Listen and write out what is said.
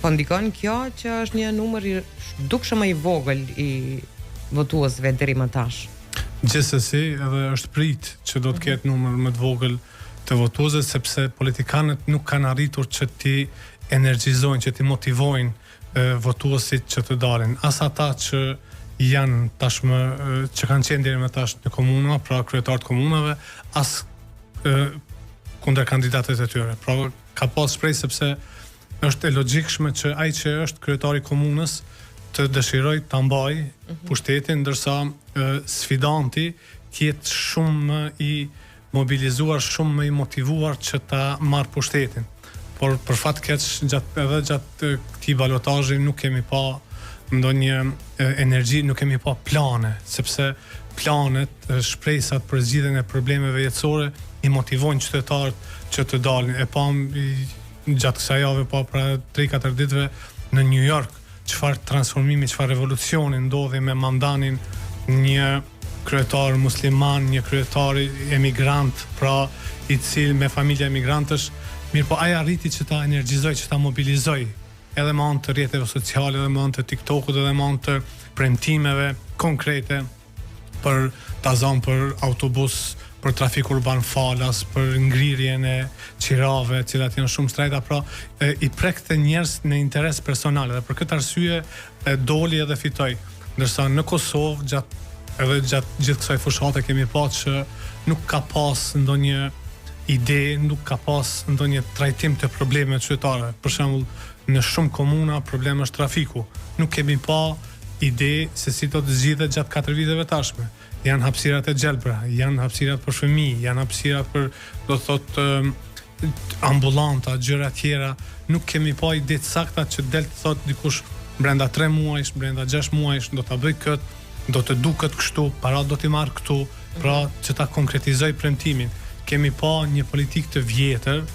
Po ndikon kjo që është një numër i dukshëm i vogël i votuesve deri më tash. Gjithsesi, edhe është prit që do të ketë numër më të vogël të votuesve, sepse politikanët nuk kanë arritur që ti energjizojnë, që ti motivojnë votuesit që të dalin. As ata që janë tashmë që kanë qenë deri më tash në komuna, pra kryetarët komunave, as kundër kandidatëve të tyre. Pra ka pas shpresë sepse është e logjikshme që ai që është kryetari i komunës të dëshiroj ta mbajë pushtetin, ndërsa sfidanti tjetë shumë më i mobilizuar, shumë më i motivuar që ta marrë pushtetin. Por për fat keq gjatë këtij balotazhi nuk kemi pa ndonjë energji, nuk kemi pa plane, sepse planet, shpresat për zgjidhjen e problemeve jetësore i motivojnë qytetarët që të dalin. E pam gjatë kësaj jave, pa pra 3-4 ditëve në New York, çfarë transformimi, çfarë revolucioni ndodhi me mandanin një kryetar musliman, një kryetar emigrant, pra i cili me familje emigrantësh, mirë po ai arriti që ta energjizoj, që ta mobilizoj, edhe me anë të rrjeteve sociale, edhe me anë të TikTokut, edhe me anë të premtimeve konkrete për ta zënë për autobus, për trafik urban falas, për ngrirjen e qirave, cilat janë shumë shtrejta, pra i prekte njerëz në interes personal, dhe për këtë arsye doli edhe fitoi. Ndërsa në Kosovë edhe gjatë gjithë kësaj fushate kemi pa që nuk ka pas ndonjë ide, nuk ka pas ndonjë trajtim të problemeve qytetare. Për shembull, në shumë komuna problemi është trafiku. Nuk kemi pa ide se si do të zgjidhet gjatë 4 viteve tashme. Janë hapësirat e gjelbra, janë hapësirat për fëmijë, janë hapësirat për, do të thotë, ambulanta, gjëra tjera. Nuk kemi pa ide të sakta që del të thotë dikush brenda 3 muajsh, brenda 6 muajsh do ta bëj këtë, do të duket kështu, para do t'i marr këtu, pra që ta konkretizoj premtimin. Kemi pa një politikë të vjetër